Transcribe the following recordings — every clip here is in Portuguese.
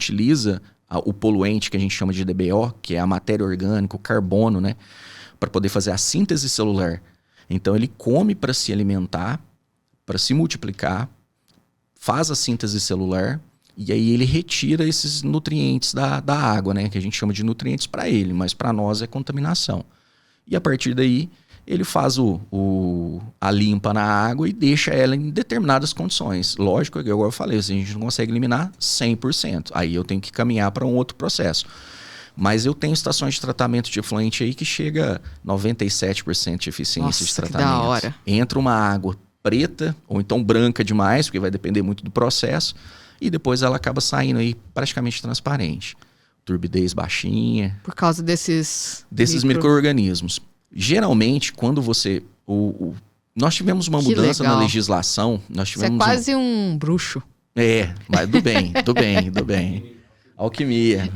utiliza o poluente que a gente chama de DBO, que é a matéria orgânica, o carbono, né? Para poder fazer a síntese celular. Então ele come para se alimentar, para se multiplicar, faz a síntese celular e aí ele retira esses nutrientes da água, né? Que a gente chama de nutrientes para ele, mas para nós é contaminação. E a partir daí ele faz a limpa na água e deixa ela em determinadas condições. Lógico, igual eu falei, a gente não consegue eliminar 100%. Aí eu tenho que caminhar para um outro processo. Mas eu tenho estações de tratamento de efluente aí que chega a 97% de eficiência de tratamento. Que da hora. Entra uma água preta ou então branca demais, porque vai depender muito do processo, e depois ela acaba saindo aí praticamente transparente. Turbidez baixinha. Por causa desses micro-organismos. Geralmente, quando você... nós tivemos uma mudança na legislação. Você é quase um bruxo. Mas do bem. Alquimia.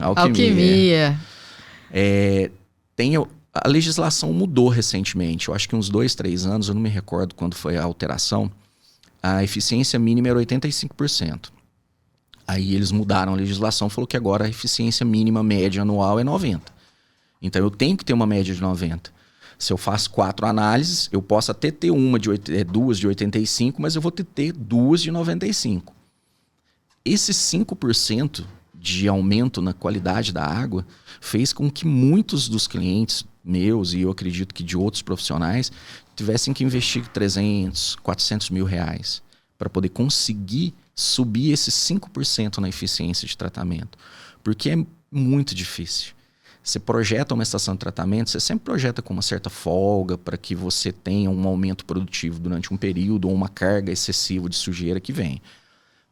A legislação mudou recentemente. Eu acho que uns 2, 3 anos, eu não me recordo quando foi a alteração. A eficiência mínima era 85%. Aí eles mudaram a legislação, falou que agora a eficiência mínima média anual é 90%. Então eu tenho que ter uma média de 90%. Se eu faço 4 análises, eu posso até ter duas de 85%, mas eu vou ter 2 de 95%. Esse 5% de aumento na qualidade da água fez com que muitos dos clientes meus, e eu acredito que de outros profissionais, tivessem que investir 300, 400 mil reais para poder conseguir subir esses 5% na eficiência de tratamento. Porque é muito difícil. Você projeta uma estação de tratamento, você sempre projeta com uma certa folga para que você tenha um aumento produtivo durante um período ou uma carga excessiva de sujeira que vem.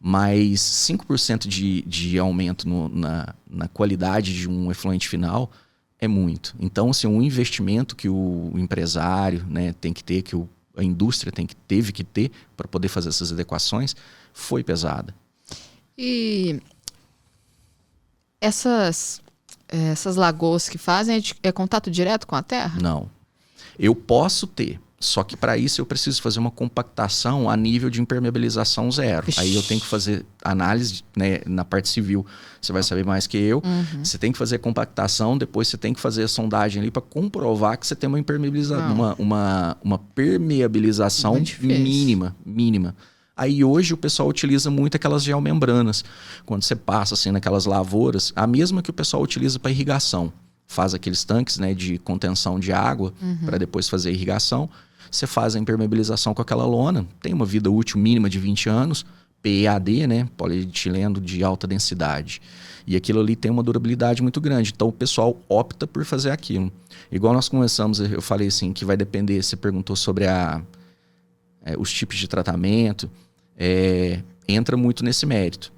Mas 5% de aumento na qualidade de um efluente final é muito. Então, assim, um investimento que o empresário, né, tem que ter, que a indústria teve que ter para poder fazer essas adequações, foi pesada. E essas lagoas que fazem é contato direto com a terra? Não. Eu posso ter. Só que para isso eu preciso fazer uma compactação a nível de impermeabilização zero. Ixi. Aí eu tenho que fazer análise, né, na parte civil. Você vai saber mais que eu. Uhum. Você tem que fazer compactação, depois você tem que fazer a sondagem ali para comprovar que você tem uma permeabilização mínima. Aí hoje o pessoal utiliza muito aquelas geomembranas. Quando você passa assim naquelas lavouras, a mesma que o pessoal utiliza para irrigação. Faz aqueles tanques, né, de contenção de água para depois fazer a irrigação. Você faz a impermeabilização com aquela lona, tem uma vida útil mínima de 20 anos, PEAD, né, polietileno de alta densidade. E aquilo ali tem uma durabilidade muito grande. Então o pessoal opta por fazer aquilo. Igual nós começamos, eu falei assim, que vai depender, você perguntou sobre os tipos de tratamento, entra muito nesse mérito.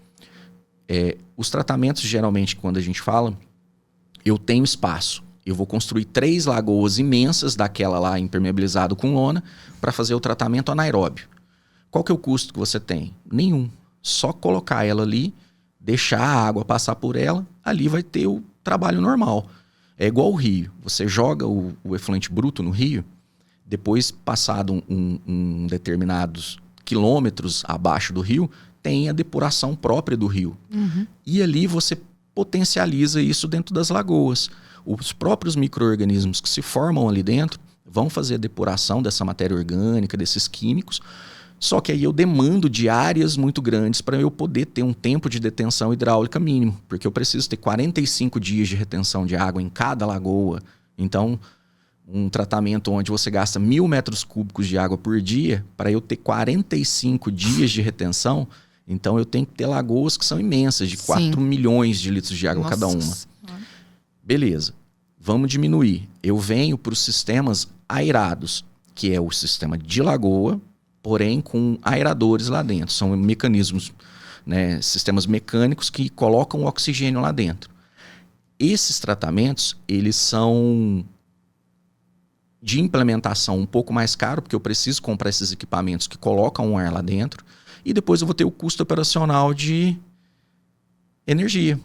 Os tratamentos, geralmente, quando a gente fala, eu tenho espaço. Eu vou construir 3 lagoas imensas daquela lá impermeabilizado com lona para fazer o tratamento anaeróbio. Qual que é o custo que você tem? Nenhum. Só colocar ela ali, deixar a água passar por ela, ali vai ter o trabalho normal. É igual o rio. Você joga o efluente bruto no rio, depois, passado um determinados quilômetros abaixo do rio, tem a depuração própria do rio. Uhum. E ali você potencializa isso dentro das lagoas. Os próprios micro-organismos que se formam ali dentro vão fazer a depuração dessa matéria orgânica, desses químicos, só que aí eu demando de áreas muito grandes para eu poder ter um tempo de detenção hidráulica mínimo, porque eu preciso ter 45 dias de retenção de água em cada lagoa. Então, um tratamento onde você gasta 1.000 metros cúbicos de água por dia, para eu ter 45 dias de retenção, então eu tenho que ter lagoas que são imensas, de 4 milhões de litros de água cada uma. Beleza, vamos diminuir. Eu venho para os sistemas aerados, que é o sistema de lagoa, porém com aeradores lá dentro. São mecanismos, né, sistemas mecânicos que colocam oxigênio lá dentro. Esses tratamentos, eles são de implementação um pouco mais caro, porque eu preciso comprar esses equipamentos que colocam o ar lá dentro, e depois eu vou ter o custo operacional de energia,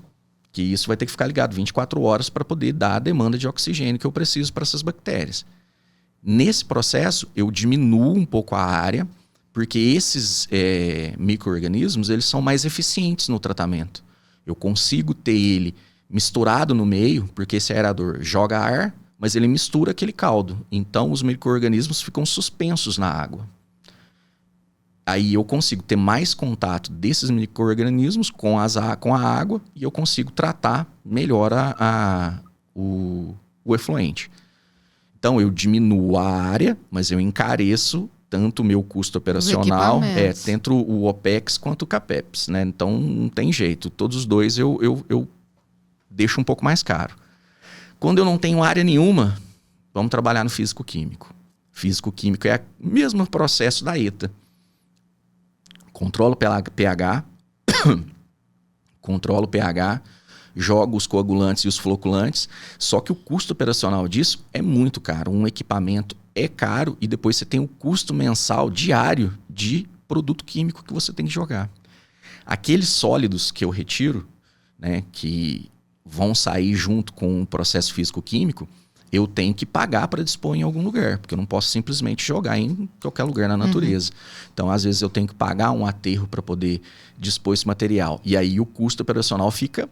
que isso vai ter que ficar ligado 24 horas para poder dar a demanda de oxigênio que eu preciso para essas bactérias. Nesse processo, eu diminuo um pouco a área, porque esses micro-organismos eles são mais eficientes no tratamento. Eu consigo ter ele misturado no meio, porque esse aerador joga ar, mas ele mistura aquele caldo. Então, os micro-organismos ficam suspensos na água. Aí eu consigo ter mais contato desses micro-organismos com a água e eu consigo tratar melhor o efluente. Então, eu diminuo a área, mas eu encareço tanto o meu custo operacional, tanto o OPEX quanto o CAPEX, né? Então, não tem jeito. Todos os dois eu deixo um pouco mais caro. Quando eu não tenho área nenhuma, vamos trabalhar no físico-químico. Físico-químico é o mesmo processo da ETA. Controlo o pH, jogo os coagulantes e os floculantes, só que o custo operacional disso é muito caro. Um equipamento é caro e depois você tem o custo mensal diário de produto químico que você tem que jogar. Aqueles sólidos que eu retiro, né, que vão sair junto com o processo físico-químico, eu tenho que pagar para dispor em algum lugar, porque eu não posso simplesmente jogar em qualquer lugar na natureza. Então, às vezes, eu tenho que pagar um aterro para poder dispor esse material. E aí o custo operacional fica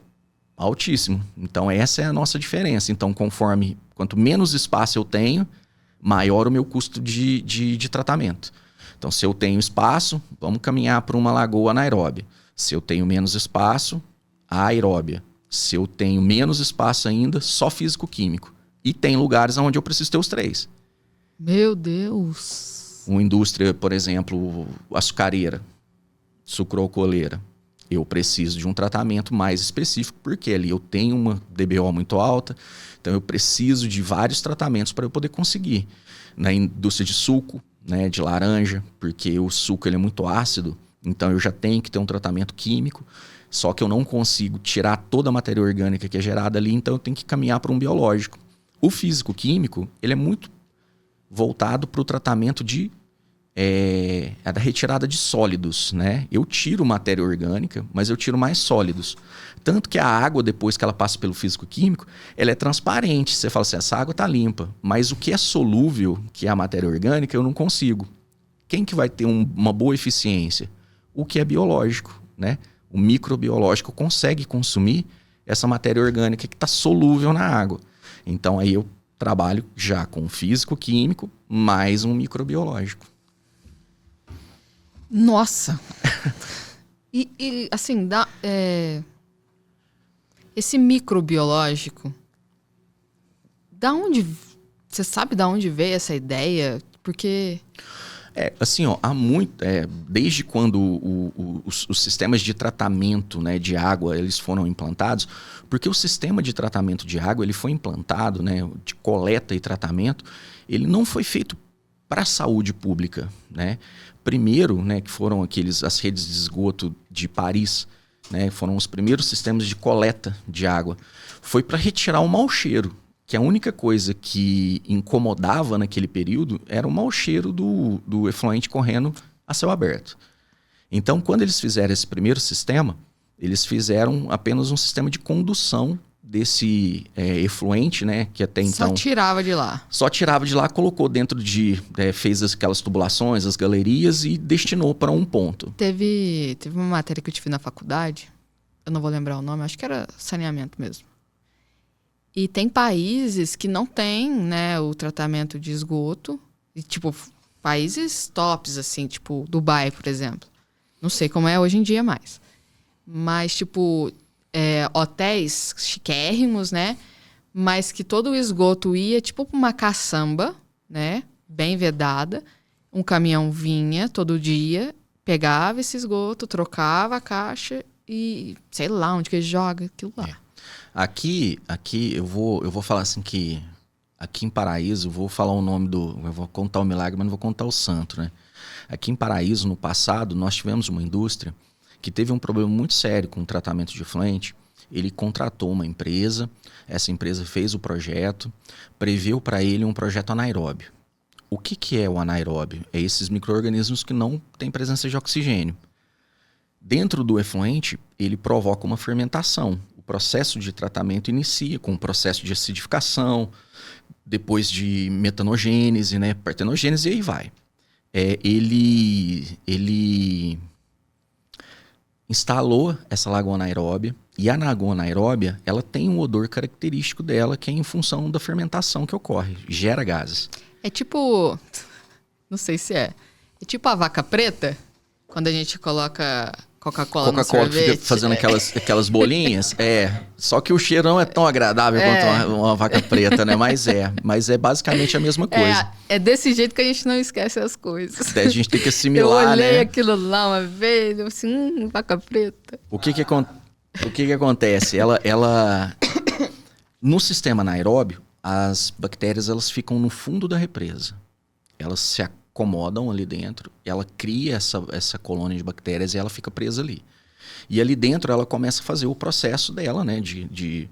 altíssimo. Então, essa é a nossa diferença. Então, quanto menos espaço eu tenho, maior o meu custo de tratamento. Então, se eu tenho espaço, vamos caminhar para uma lagoa anaeróbia. Se eu tenho menos espaço, aeróbia. Se eu tenho menos espaço ainda, só físico-químico. E tem lugares onde eu preciso ter os três. Meu Deus! Uma indústria, por exemplo, açucareira, sucroalcooleira. Eu preciso de um tratamento mais específico, porque ali eu tenho uma DBO muito alta, então eu preciso de vários tratamentos para eu poder conseguir. Na indústria de suco, né, de laranja, porque o suco ele é muito ácido, então eu já tenho que ter um tratamento químico, só que eu não consigo tirar toda a matéria orgânica que é gerada ali, então eu tenho que caminhar para um biológico. O físico-químico, ele é muito voltado para o tratamento da retirada de sólidos, né? Eu tiro matéria orgânica, mas eu tiro mais sólidos. Tanto que a água, depois que ela passa pelo físico-químico, ela é transparente. Você fala assim, essa água está limpa. Mas o que é solúvel, que é a matéria orgânica, eu não consigo. Quem que vai ter uma boa eficiência? O que é biológico, né? O microbiológico consegue consumir essa matéria orgânica que está solúvel na água. Então, aí eu trabalho já com físico-químico mais um microbiológico. Nossa! E assim, esse microbiológico, você sabe da onde veio essa ideia? Porque... assim, ó, desde quando os sistemas de tratamento, né, de água eles foram implantados, porque o sistema de tratamento de água ele foi implantado, né, de coleta e tratamento, ele não foi feito para a saúde pública, né? Primeiro, né, que foram as redes de esgoto de Paris, né, foram os primeiros sistemas de coleta de água, foi para retirar o mau cheiro. Que a única coisa que incomodava naquele período era o mau cheiro do efluente correndo a céu aberto. Então, quando eles fizeram esse primeiro sistema, eles fizeram apenas um sistema de condução desse efluente, né? Que até então... Só tirava de lá. Só tirava de lá, colocou dentro fez aquelas tubulações, as galerias e destinou para um ponto. Teve uma matéria que eu tive na faculdade, eu não vou lembrar o nome, acho que era saneamento mesmo. E tem países que não têm, né, o tratamento de esgoto. E, tipo, países tops, assim, tipo Dubai, por exemplo. Não sei como é hoje em dia mais. Mas, tipo, hotéis chiquérrimos, né? Mas que todo o esgoto ia, tipo, pra uma caçamba, né? Bem vedada. Um caminhão vinha todo dia, pegava esse esgoto, trocava a caixa e sei lá onde que ele joga aquilo lá. Aqui eu vou falar assim que aqui em Paraíso, vou falar o nome eu vou contar o milagre, mas não vou contar o santo, né? Aqui em Paraíso, no passado, nós tivemos uma indústria que teve um problema muito sério com o tratamento de efluente. Ele contratou uma empresa, essa empresa fez o projeto, preveu para ele um projeto anaeróbio. O que é o anaeróbio? É esses micro-organismos que não têm presença de oxigênio. Dentro do efluente, ele provoca uma fermentação. O processo de tratamento inicia com o processo de acidificação, depois de metanogênese, né, partenogênese, e aí vai. Ele instalou essa lagoa anaeróbia, E a anagon anaeróbia, ela tem um odor característico dela, que é em função da fermentação que ocorre, gera gases. É tipo, não sei se é tipo a vaca preta, quando a gente coloca Coca-Cola no sorvete. Fica fazendo aquelas bolinhas. Só que o cheiro não é tão agradável quanto uma vaca preta, né? Mas é basicamente a mesma coisa. É desse jeito que a gente não esquece as coisas. A gente tem que assimilar, eu olhei né? aquilo lá uma vez, eu assim, vaca preta. O que acontece? Ela no sistema anaeróbio, as bactérias elas ficam no fundo da represa. Elas se acomodam ali dentro, ela cria essa colônia de bactérias e ela fica presa ali. E ali dentro ela começa a fazer o processo dela, né, de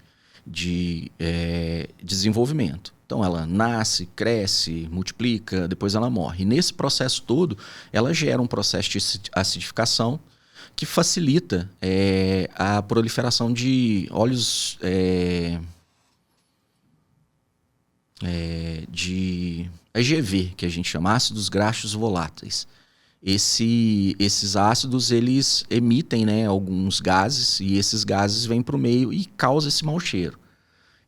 desenvolvimento. Então ela nasce, cresce, multiplica, depois ela morre. E nesse processo todo, ela gera um processo de acidificação que facilita a proliferação de óleos de AGV, que a gente chama ácidos graxos voláteis. Esses ácidos, eles emitem, né, alguns gases, e esses gases vêm para o meio e causam esse mau cheiro.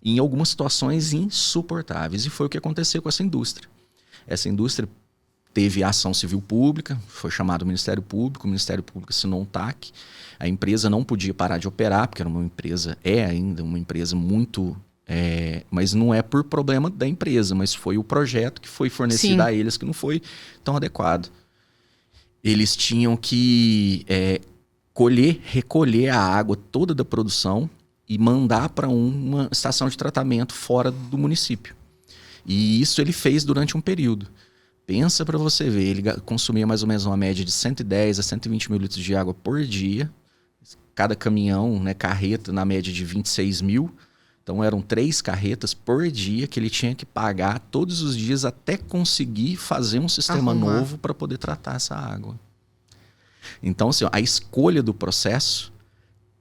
Em algumas situações insuportáveis. E foi o que aconteceu com essa indústria. Essa indústria teve ação civil pública, foi chamado o Ministério Público assinou um TAC. A empresa não podia parar de operar, porque era uma empresa, ainda uma empresa muito... mas não é por problema da empresa, mas foi o projeto que foi fornecido a eles que não foi tão adequado. Eles tinham que recolher a água toda da produção e mandar para uma estação de tratamento fora do município. E isso ele fez durante um período. Pensa para você ver, ele consumia mais ou menos uma média de 110 a 120 mil litros de água por dia. Cada caminhão, né, carreta, na média de 26 mil. Então eram 3 carretas por dia que ele tinha que pagar todos os dias até conseguir fazer um sistema novo para poder tratar essa água. Então, assim, a escolha do processo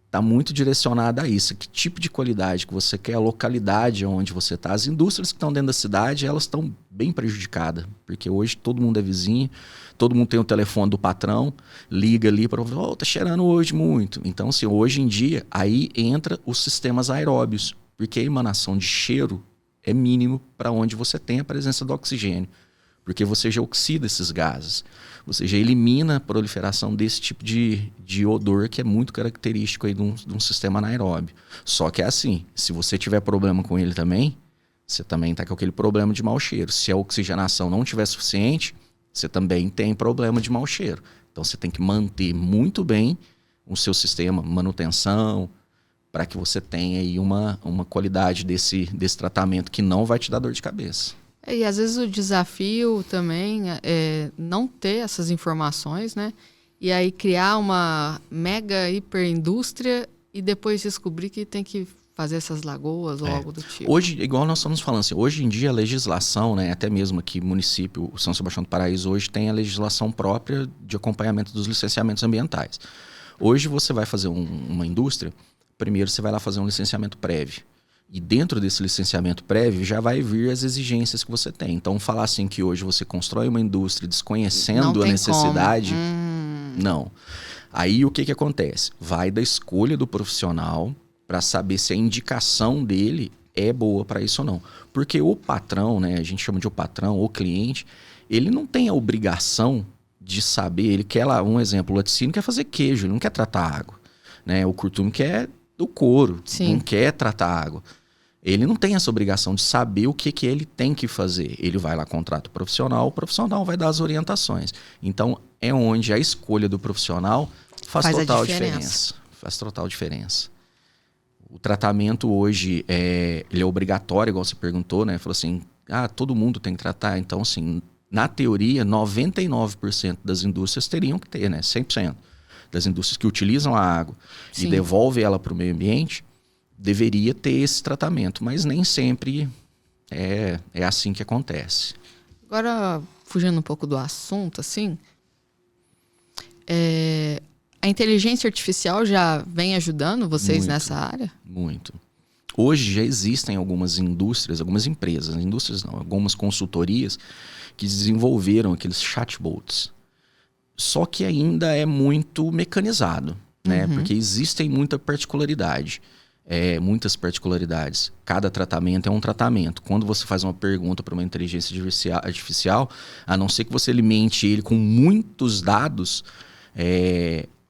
está muito direcionada a isso. Que tipo de qualidade que você quer, a localidade onde você está. As indústrias que estão dentro da cidade, elas estão bem prejudicadas, porque hoje todo mundo é vizinho, todo mundo tem o telefone do patrão, liga ali para falar, tá cheirando hoje muito. Então, assim, hoje em dia, aí entra os sistemas aeróbios, porque a emanação de cheiro é mínimo para onde você tem a presença do oxigênio, porque você já oxida esses gases, você já elimina a proliferação desse tipo de odor que é muito característico aí de um sistema anaeróbio. Só que é assim, se você tiver problema com ele também, você também está com aquele problema de mau cheiro. Se a oxigenação não tiver suficiente, você também tem problema de mau cheiro. Então você tem que manter muito bem o seu sistema, manutenção, para que você tenha aí uma qualidade desse tratamento que não vai te dar dor de cabeça. E às vezes o desafio também é não ter essas informações, né? E aí criar uma mega hiperindústria e depois descobrir que tem que fazer essas lagoas ou algo do tipo. Hoje, igual nós estamos falando, assim, hoje em dia a legislação, né, até mesmo aqui o município, o São Sebastião do Paraíso, hoje tem a legislação própria de acompanhamento dos licenciamentos ambientais. Hoje você vai fazer uma indústria, primeiro você vai lá fazer um licenciamento prévio. E dentro desse licenciamento prévio já vai vir as exigências que você tem. Então, falar assim que hoje você constrói uma indústria desconhecendo a necessidade, não. Aí o que acontece? Vai da escolha do profissional para saber se a indicação dele é boa para isso ou não. Porque o patrão, né, a gente chama de o patrão, o cliente, ele não tem a obrigação de saber, ele quer lá, um exemplo, o laticínio quer fazer queijo, ele não quer tratar água. Né? O curtume quer do couro, não quer tratar água. Ele não tem essa obrigação de saber o que ele tem que fazer. Ele vai lá, contrata o profissional vai dar as orientações. Então, é onde a escolha do profissional faz total diferença. Faz total diferença. O tratamento hoje, ele é obrigatório, igual você perguntou, né? Falou assim, todo mundo tem que tratar. Então, assim, na teoria, 99% das indústrias teriam que ter, né? 100%. Das indústrias que utilizam a água e devolvem ela para o meio ambiente, deveria ter esse tratamento, mas nem sempre é assim que acontece. Agora, fugindo um pouco do assunto, assim, a inteligência artificial já vem ajudando vocês nessa área? Muito. Hoje já existem algumas indústrias, algumas empresas, algumas consultorias que desenvolveram aqueles chatbots. Só que ainda é muito mecanizado. né? Porque existem muita particularidade. Muitas particularidades. Cada tratamento é um tratamento. Quando você faz uma pergunta para uma inteligência artificial, a não ser que você alimente ele com muitos dados,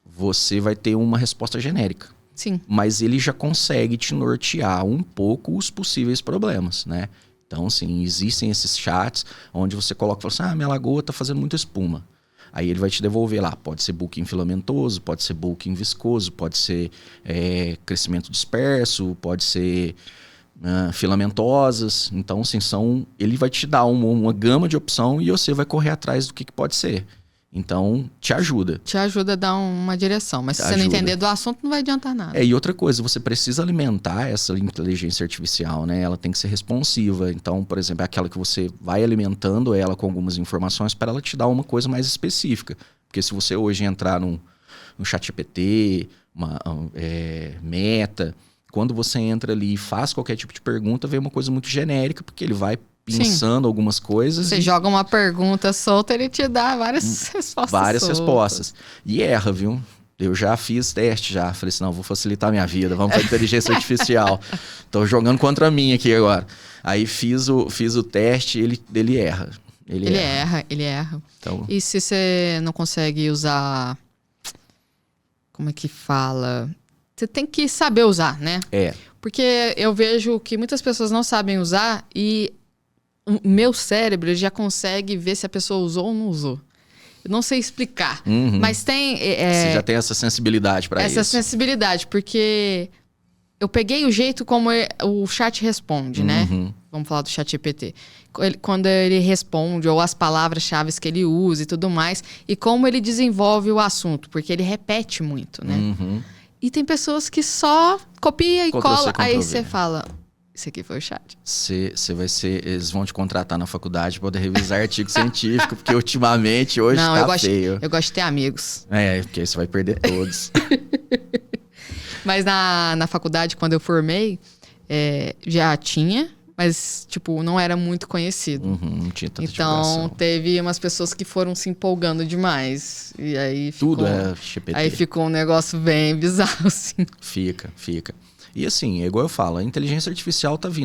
você vai ter uma resposta genérica. Sim. Mas ele já consegue te nortear um pouco os possíveis problemas, né? Então, sim, existem esses chats onde você coloca e fala assim, minha lagoa está fazendo muita espuma. Aí ele vai te devolver lá, pode ser bulking filamentoso, pode ser bulking viscoso, pode ser crescimento disperso, pode ser filamentosas. Então, assim, ele vai te dar uma gama de opção e você vai correr atrás do que pode ser. Então, te ajuda. Te ajuda a dar uma direção. Mas se você não entender do assunto, não vai adiantar nada. E outra coisa, você precisa alimentar essa inteligência artificial, né? Ela tem que ser responsiva. Então, por exemplo, é aquela que você vai alimentando ela com algumas informações para ela te dar uma coisa mais específica. Porque se você hoje entrar no ChatGPT, Meta, quando você entra ali e faz qualquer tipo de pergunta, vem uma coisa muito genérica, porque ele vai pensando algumas coisas. Você joga uma pergunta solta, ele te dá várias respostas. Várias respostas. E erra, viu? Eu já fiz teste já. Falei assim, não, vou facilitar a minha vida. Vamos para inteligência artificial. Tô jogando contra mim aqui agora. Aí fiz o teste, ele erra. Ele erra. Então... E se você não consegue usar... Como é que fala? Você tem que saber usar, né? Porque eu vejo que muitas pessoas não sabem usar e... O meu cérebro já consegue ver se a pessoa usou ou não usou. Eu não sei explicar, mas tem... Você já tem essa sensibilidade para isso. Essa sensibilidade, porque eu peguei o jeito como o chat responde, né? Vamos falar do ChatGPT. Quando ele responde, ou as palavras-chave que ele usa e tudo mais, e como ele desenvolve o assunto, porque ele repete muito, né? E tem pessoas que só copia e cola, aí você fala... Isso aqui foi o chat. Eles vão te contratar na faculdade para poder revisar artigo científico, porque ultimamente, hoje feio. Eu gosto de ter amigos. Porque aí você vai perder todos. Mas na faculdade, quando eu formei, já tinha, mas, tipo, não era muito conhecido. Não tinha tanta Então, teve umas pessoas que foram se empolgando demais. E aí tudo é GPT. Aí ficou um negócio bem bizarro, assim. Fica. E assim, é igual eu falo, a inteligência artificial tá vindo